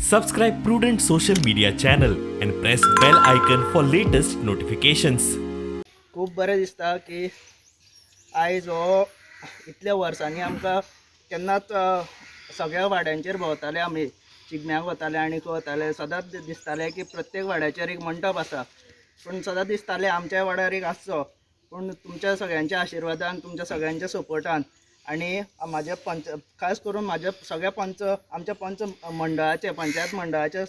Subscribe Prudent social media channel and press bell icon for latest notifications. खूब बरें दिसता की आयज हो इतल्या वर्सांनी आमकां केन्नाच सगळ्या वाड्यांचेर भोंवताले आमी चिगम्याक वताले आनी वताले सदांच दिसताले की प्रत्येक वाड्याचेर एक मंडप आसा पूण सदांच दिसताले आमच्या वाड्यार एक आसचो पूण तुमच्या सगळ्यांच्या आशिर्वादान तुमच्या सगळ्यांच्या सपोर्टान आनी म्हाज्या खास करून म्हाज्या सगळ्या आमच्या मंडळाचे पंचायत मंडळाचे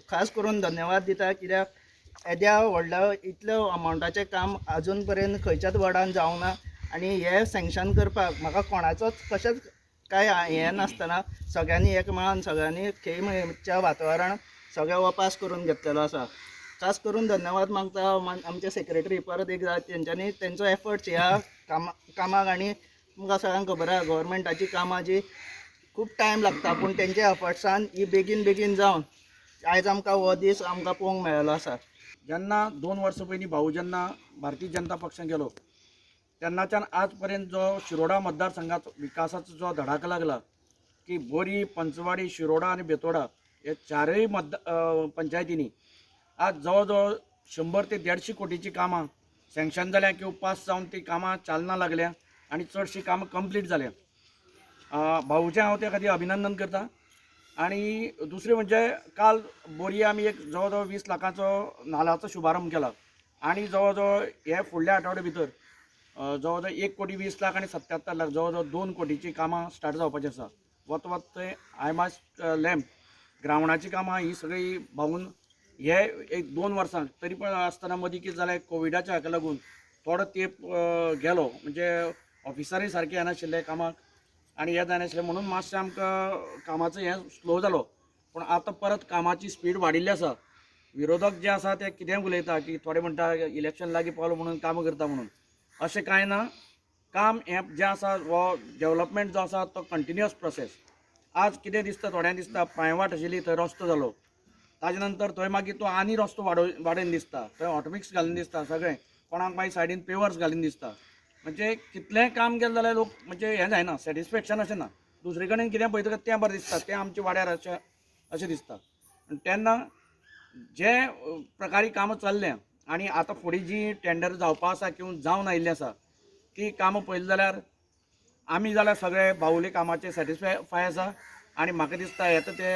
खास करून धन्यवाद दिता कित्याक येद्या व्हडल्या इतल्या अमावंटाचें काम अजून पर्यंत खंयच्याच वार्डान जावंक ना आनी हे सँक्शन करपाक म्हाका कोणाचोच कशेंच काय हें नासतना सगळ्यांनी एक मेळोन सगळ्यांनी खेळच्या वातावरण सगळें वपास करून घेतलेलो आसा. खास करून धन्यवाद मागता आमचे सेक्रेटरी परत एकदा तेंच्यांनी तेंचो एफर्ट्स ह्या कामाक आनी तुमकां सगळ्यांक खबर आहा गव्हर्मेंटाची कामां जी खूब टायम लागता पूण तेंच्या एफर्ट्सान ही बेगीन जावन आयज आमकां हो दीस आमकां पळोवंक मेळ्ळो आसा. जेन्ना 2 वर्सां पयलीं भाऊ जेन्ना भारतीय जनता पक्षान गेलो तेन्नाच्यान आज पर्यंत जो शिरोडा मतदारसंघाचो विकासाचो जो धडाको लागला की बोरी पंचवाडी शिरोडा आनी बेतोडा हे चारय पंचायतींनी आज जवळ जवळ 100 ते 150 कोटीची कामां सँक्शन जाल्या किंवा पास जावन ती कामां चालना लागल्या आनी चडशीं कामां कंप्लीट जाल्या. भाऊचें हांव त्या खातीर अभिनंदन करता. आणि दुसरें म्हणजे काल बोरये आमी एक जवळ जवळ 20 लाखाचो नाल्याचो शुभारंभ केला आणि जवळ जवळ हे फुडल्या आठवड्या भितर जवळ जवळ 1 कोटी 20 लाख आणि 77 लाख जवळ जवळ 2 कोटीची कामां स्टार्ट जावपाची आसा. वत थंय आयमास लॅम्प ग्रावंडाची कामां ही सगळी भावून हे एक 2 वर्सां तरी पण आसतना मदीं कितें जालें कोविडाच्या हाका लागून थोडो तेंप गेलो म्हणजे ऑफिसरय सारके येनाशिल्ले कामाक आणि हे जायनाशिल्लें म्हणून मातशें आमकां कामाचो हें स्लो जालो. पूण आतां परत कामाची स्पीड वाडिल्ली आसा. विरोधक जे आसा ते कितें उलयता की थोडे म्हणटा इलेक्शन लागीं पावलो म्हणून कामां करता म्हणून अशें कांय ना. काम हें जें आसा हो डेवलपमेंट जो आसा तो कंटिन्युअस प्रोसेस. आज कितें दिसता थोड्यांक दिसता पांयवाट आशिल्ली थंय रस्तो जालो ताजे नंतर थंय मागीर तो आनी रस्तो वाडयन दिसता थंय ऑटोमिक्स घालून दिसता सगळें कोणाक मागीर सायडीन पेवर्स घालून दिसता. म्हणजे कितलेंय काम केलें जाल्यार लोक म्हणजे हें जायना सॅटिस्फॅक्शन अशें ना. दुसरे कडेन कितें पळयतकच तें बरें दिसता तें आमच्या वाड्यार अशें दिसता. तेन्ना जे प्रकारी कामां चल्ल्या आनी आतां फुडें जी टेंडर जावपा आसा किंवा जावन आयिल्लीं आसा ती कामां पळयली जाल्यार आमी जाल्यार सगळे बाहुले कामाचे सॅटिस्फाय आसा. आनी म्हाका दिसता येता ते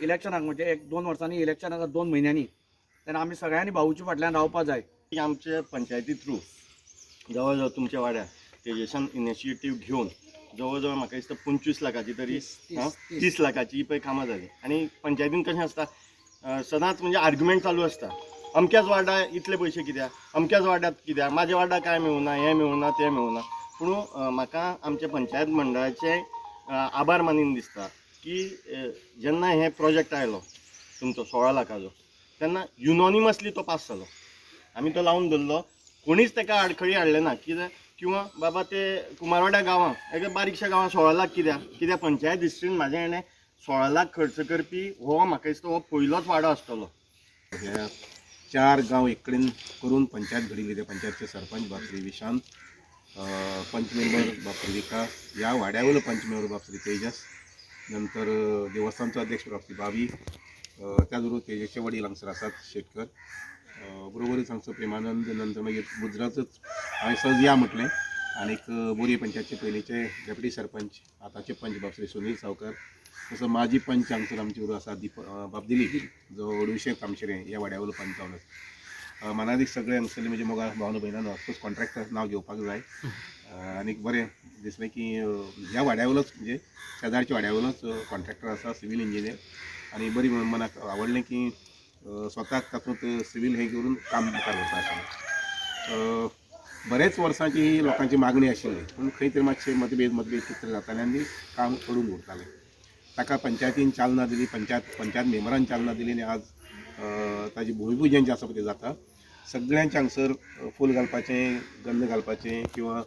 इलेक्शनाक म्हणजे 1-2 वर्सांनी इलेक्शन आसा 2 म्हयन्यांनी तेन्ना आमी सगळ्यांनी भाऊच्या फाटल्यान रावपा जाय. आमच्या पंचायती थ्रू जवळ जवळ तुमच्या वाड्यार तेजेशन इनिशिएटीव घेवन जवळ जवळ म्हाका दिसता 25 लाखाची तरी 30 लाखाची पळय कामां जाली. आनी पंचायतीन कशें आसता सदांच म्हणजे आर्ग्युमेंट चालू आसता अमक्याच वार्डा इतले पयशे कित्याक अमक्याच वाड्यात कित्याक म्हाज्या वार्डा काय मेळूना हें मेळूना तें मेळूना. पूण म्हाका आमच्या पंचायत मंडळाचे आभार मानीन दिसता की जेन्ना हे प्रोजेक्ट आयलो तुमचो 16 लाखाचो तेन्ना युनॉनिमसली तो पास जालो. आमी तो लावन धरलो कोणीच ताका आडखळी हाडले ना कित्याक किंवा बाबा ते कुमारवाड्या गांवांत एका बारीकशा गांवांत 16 लाख कित्याक पंचायत हिस्ट्रीन म्हाज्या हेणें 16 लाख खर्च करपी हो म्हाका दिसता हो पयलोच वाडो आसतलो. ह्या 4 गांव एक कडेन करून पंचायत घडिल्ली त्या पंचायतचे सरपंच बाब श्री विशांत, पंच मेंबर बाब श्री विकास, ह्या वाड्या वयलो पंच मेंबर बाब श्री तेजस, नंतर देवस्थानचो अध्यक्ष बाब श्री बाबी, त्याच बरोबर तेजसचे वडील हांगसर आसात शेटकर, बरोबरच हांगसर प्रेमानंद, नंतर मागीर गुजरातच हांवें सहज या म्हटलें. आनीक बोरये पंचायतचे पयलींचे डेप्युटी सरपंच आतांचे पंच बाब श्री सुनील सावकर, तसो माजी पंच हांगसर आमचे बरोबर आसा बाब दिलीप जो अडुशे कामशेरे ह्या वाड्या वयलो पंच जावन आसा. मनादीक सगळे हांगसरले म्हणजे मोगा भावना भयणानो ऑफकोर्स कॉन्ट्रॅक्टर नांव घेवपाक जाय. आनीक बरें दिसलें की ह्या वाड्या वयलोच म्हणजे शेजारच्या वाड्या वयलोच कॉन्ट्रॅक्टर आसा सिवील इंजिनियर आनी बरी मनाक आवडलें की स्वताक तातूंत सिवील हें करून काम मुखार वता आशिल्लें. बरेच वर्सांची ही लोकांची मागणी आशिल्ली पूण खंय तरी मातशें मतभेद कितें जाताले आनी काम पडून उरतालें. ताका पंचायतीन चालना दिली पंचायत मेंबरान चालना दिली आनी आज ताजी भुमिपूजन जें आसा पळय तें जाता. सगळ्यांचे हांगसर फूल घालपाचें गंध घालपाचें किंवा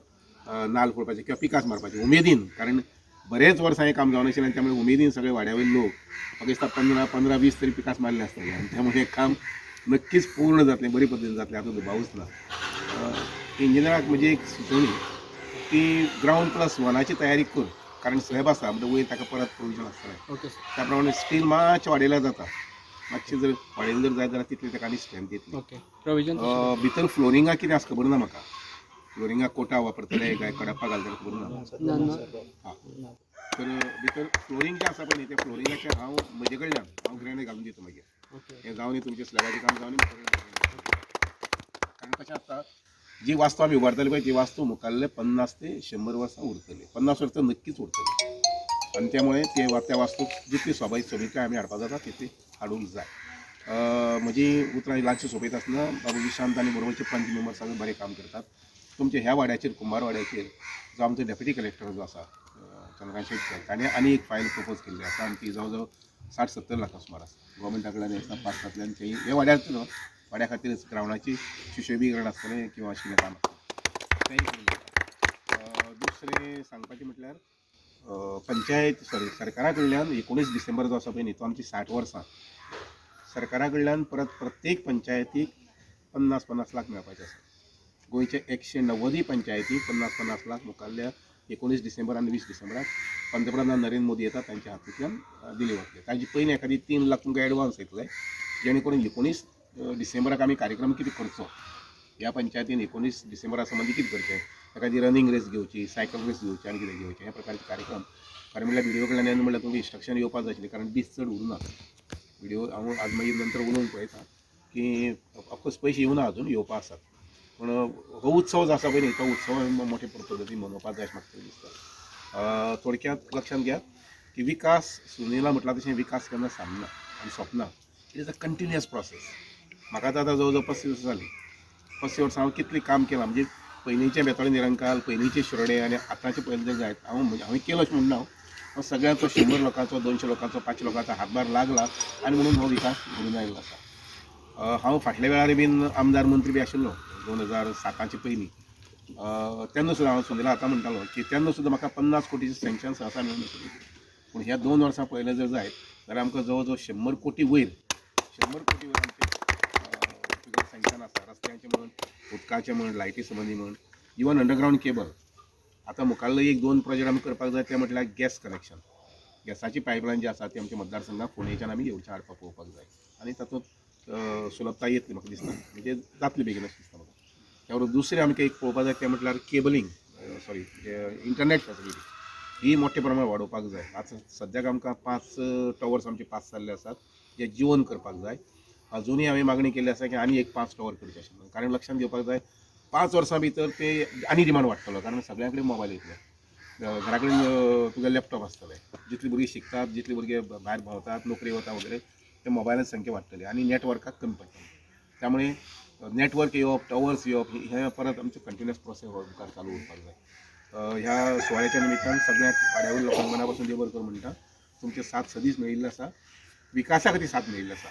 नाल्ल फोडपाचें किंवा पिकास मारपाचें उमेदीन कारण बरेच वर्सां हें काम जावन आशिल्लें आनी त्यामुळे उमेदीन सगळे वाड्या वयले लोक म्हाका दिसता 15-20 तरी पिकास मारले आसतले आनी त्यामुळे हें काम नक्कीच पूर्ण जातलें बरे पद्दतीन जातलें हातूंत दुबावूच ना. इंजिनियराक म्हजी एक सुचोवणी की ग्रावंड +1ची तयारी कर कारण स्लॅब आसा म्हणजे वयर ताका परत प्रोविजन आसतलें. ओके त्या प्रमाणे स्टील मातशें वाडयल्यार जाता. मातशें जर वाडयलें जर जाय जाल्यार तितली ताका आनी स्ट्रेंथ येतली. ओके प्रोविजन भितर फ्लोरिंगाक कितें आसा खबर ना म्हाका. फ्लोरिंगाक कोटा वापरतले काय कडप्पा घालतले खबर ना. तर भितर फ्लोरिंग जें आसा पळय न्ही त्या फ्लोरिंगाचेर हांव म्हजे कडल्यान हांव ग्रेनायट घालून दिता मागीर. हें जावन तुमचें स्लॅबाचें काम जावन कारण कशें आसता जी वास्तू आमी उबारतले पळय ती वास्तू मुखाल्ले 50 ते 100 वर्सां उरतली. 50 वर्सां नक्कीच उरतली. आणि त्यामुळे त्या वास्तूक जितली सोबीतकाय आमी हाडपाक जाता तितली हाडूंक जाय. म्हजी उतरां ल्हानशी सोबयता आसतना बाबू विशांत आनी बरोबरचे 5 मेंबर सगळे बरें काम करतात. तुमच्या ह्या वाड्याचेर कुंभार वाड्याचेर जो आमचो डेप्युटी कलेक्टर जो आसा चंद्रकांत शेटकर ताणें आनी एक फायल प्रपोज केल्ली आसा आनी ती जवळ जवळ 60-70 लाखां सुमार आसा. गव्हर्मेंटा कडल्यान आसा पासतांतल्यान तें हे वाड्याच न्हू वाड्या खातीर ग्रावंडाची सुशोभीकरण आसतलें किंवा अशें काम आसतलें तेंय करून दिता. दुसरें सांगपाचें म्हटल्यार पंचायत सरकारा कडल्यान 19 डिसेंबर जो आसा पळय न्ही तो आमची 60 वर्सां. सरकारा कडल्यान परत प्रत्येक पंचायतीक 50-50 लाख मेळपाचे आसा. गोंयचे 190 पंचायतीक 50-50 लाख मुखाल्ल्या 19 डिसेंबर आनी 20 डिसेंबराक पंतप्रधान नरेंद्र मोदी येतात तांच्या हातूंतल्यान दिले वतले. ताजी पयलीं एखादी 3 लाख तुमकां एडवान्स येतले जेणे करून 19 डिसेंबराक आमी कार्यक्रम कितें करचो. ह्या पंचायतीन 19 डिसेंबरा संबंदी कितें करचें एखादी रनिंग रेस घेवची सायकल रेस घेवची आनी कितें घेवचें ह्या प्रकारचे कार्यक्रम खरें म्हणल्यार व्हिडिओ कडल्यान येना म्हणल्यार तुमकां इंस्ट्रक्शन येवपाक जाय आशिल्लें कारण दीस चड उरूना. व्हिडिओ हांव आज मागीर नंतर उलोवंक पळयता की ऑफकोर्स पयशे येवना अजून येवपा आसात पूण हो उत्सव जो आसा पळय न्ही तो उत्सव मोठे पद्दतीन मनोवपाक जाय अशें म्हाका तरी दिसता. थोडक्यात लक्षांत घ्या की विकास सुनीला म्हटला तशें विकास केन्ना सामना आनी सोंपना. It is a continuous process. म्हाका आतां जवळ जवळ 35 वर्सां जालीं. 35 वर्सां हांव कितलें काम केलां म्हणजे पयलींचे बेताळी निरंकाल पयलींचे शिरोडे आनी आतांचे पयलीं जर जायत हांवें केलो अशें म्हणना हांव सगळ्यांचो 100 लोकांचो 200 लोकांचो 500 लोकांचो हातभार लागला आनी म्हणून हो विकास घडून आयिल्लो आसा. हांव फाटल्या वेळार बीन आमदार मंत्री बी आशिल्लो 2007चे पयलीं. तेन्ना सुद्दां हांव सुनीला आतां म्हणटालो की तेन्ना सुद्दां म्हाका 50 कोटीचें सँक्शन सहसा मेळनाशिल्लें पूण ह्या 2 वर्सां पयलें जर जायत जाल्यार आमकां जवळ जवळ 100 कोटी वयर आमचे सँक्शन आसा. रस्त्यांचें म्हण उदकाचें म्हण लायटी संबंदी म्हण इवन अंडरग्रावंड केबल. आतां मुखाल्लो 1-2 प्रोजेक्ट आमी करपाक जाय ते म्हटल्यार गॅस कनेक्शन. गॅसाची पायपलायन जी आसा ती आमच्या मतदारसंघाक फोंडेच्यान आमी येवच्या हाडपाक पळोवपाक जाय आनी तातूंत सुलभताय येतली म्हाका दिसता म्हणजे जातली बेगीन अशें दिसता म्हाका. त्या बरोबर दुसरें आमकां एक पळोवपाक जाय तें म्हटल्यार केबलिंग इंटरनेट फॅसिलिटी ही मोठ्या प्रमाणांत वाडोवपाक जाय. आतां सद्याक आमकां 5 टॉवर्स आमचे पास जाल्ले आसात जे जिओन करपाक जाय. अजुनूय हांवें मागणी केल्ली आसा की आनी एक 5 टॉवर करचे आशिल्ले कारण लक्षांत घेवपाक जाय 5 वर्सां भितर ते आनी डिमांड वाडटलो कारण सगळ्यां कडेन मोबायल येतले. घरा कडेन तुगे लॅपटॉप आसतले. जितली भुरगीं शिकतात जितले भुरगे भायर भोंवतात नोकरी वता वगैरे ते मोबायलाची संख्या वाडटली आनी नेटवर्काक कमी पडटलें. त्यामुळे नेटवर्क येवप टॉवर्स येवप हे परत आमचे कंटिन्युअस प्रोसेस मुखार चालू उरपाक जाय. ह्या सुवाळ्याच्या निमित्तान सगळ्याक वाड्यावयल्या लोकांक मना पासून देव बरें करूं म्हणटा. तुमचे 7 सदींच मेळिल्ले आसा विकासा खातीर 7 मेळिल्ले आसा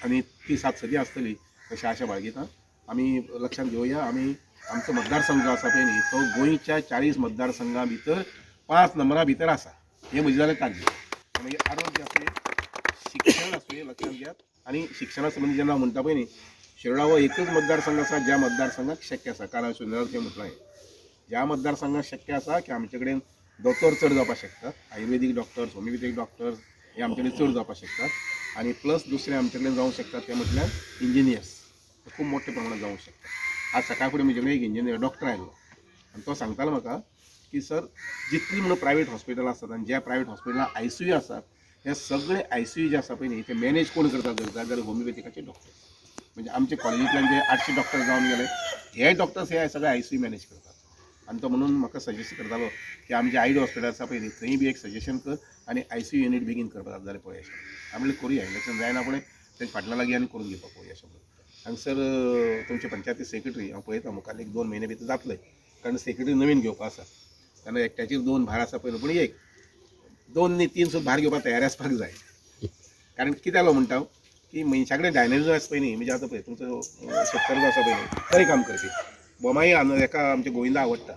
आनी ती 7 सदी आसतली अशी आशा बाळगिता. आमी लक्षांत घेवया आमी आमचो मतदारसंघ जो आसा पळय न्ही तो गोंयच्या 40 मतदारसंघां भितर 5 नंबरां भितर आसा. हें म्हजें जालें ताजें. मागीर आरोग्य आसुंये शिक्षण आसुंये लक्षांत घेयात आनी शिक्षणा संबंदी जेन्ना हांव म्हणटा पळय न्ही शिरोडा हो एकच मतदारसंघ आसा ज्या मतदारसंघाक शक्य आसा कारण सुनील तें म्हटलें ज्या मतदारसंघाक शक्य आसा की आमचे कडेन दोतोर चड जावपाक शकतात. आयुर्वेदीक डॉक्टर्स होमिओपॅथीक डॉक्टर्स हे आमचे कडेन चड जावपाक शकतात आनी प्लस दुसरें आमचे कडेन जावंक शकतात ते म्हटल्यार इंजिनियर्स खूब मोठ्या प्रमाणांत जावंक शकतात. आज सकाळ फुडें म्हजे कडेन एक इंजिनियर डॉक्टर आयलो आनी तो सांगतालो म्हाका की सर जितली म्हणून प्रायवेट हॉस्पिटल आसात आनी ज्या प्रायवेट हॉस्पिटलांत ICU आसात हे सगळे ICU जे आसा पळय न्ही ते मॅनेज कोण करतात जर जाल्यार होमिओपॅथिकाचे डॉक्टर. म्हणजे आमचे कॉलेजींतल्यान जे 800 डॉक्टर जावन गेले हे डॉक्टर्स हे सगळे ICU मॅनेज करतात. आनी तो म्हणून म्हाका सजेस्ट करतालो की आमचे आयडी हॉस्पिटल आसा पळय न्ही थंय बी एक सजेशन कर आनी ICU युनीट बेगीन करपाक जाल्यार पळय अशें. हांवें म्हणलें करुया इलेक्शन जायना फुडें तें फाटल्या लागीं आनी करून घेवपाक पळोवया अशें म्हणून. हांगसर तुमचे पंचायती सेक्रेटरी हांव पळयता मुखार 1-2 म्हयने भितर जातले कारण सेक्रेटरी नवीन घेवपा आसा तेन्ना एकट्याचेर 2 भार आसा पळय पूण 1 2 न्ही 3 सुद्दां भार घेवपाक तयार आसपाक जाय. कारण कितें जालो म्हणटा की मनशा कडेन डायनॅमिझम आसा पळय न्ही म्हणजे आतां पळय तुमचो शेतकार जो आसा पळय न्ही बरें काम करपी बोमाई हेका आमच्या गोविंदा आवडटा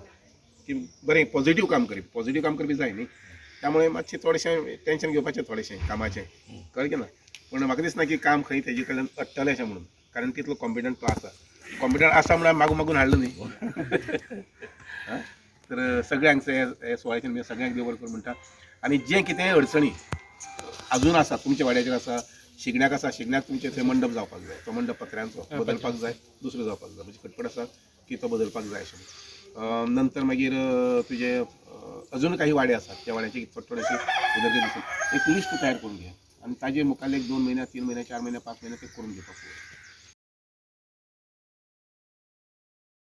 की बरें पॉझिटिव्ह काम करपी जाय न्ही. त्यामुळे मातशें थोडेशें टेन्शन घेवपाचें थोडेशें कामाचें कळ्ळें की ना. पूण म्हाका दिसना की काम खंय तेजे कडल्यान अडटलें अशें म्हणून कारण तितलो कॉम्पिटंट तो आसा. कॉम्पिटंट आसा म्हणून मागून हाडलो न्ही तर सगळ्यांक हे सुवाळ्याच्या निमतान सगळ्यांक देव बरें करूं म्हणटा. आनी जे कितेंय अडचणी अजून आसा तुमच्या वाड्याचेर आसा, शिगण्याक आसा, शिगण्याक तुमचे थंय मंडप जावपाक जाय, तो मंडप पत्र्यांचो बदलपाक जाय, दुसरो जावपाक जाय, म्हणजे खटपट आसा की तो बदलपाक जाय अशें. नंतर मागीर तुजे अजून काही वाडे आसात, त्या वाड्याची थोडेशी उदरगत दिसून एक लिस्ट तयार करून घे आनी ताजे मुखार 1-2 महिने, 3 महिने, 4 महिने, 5 महिने ते करून घेवपाक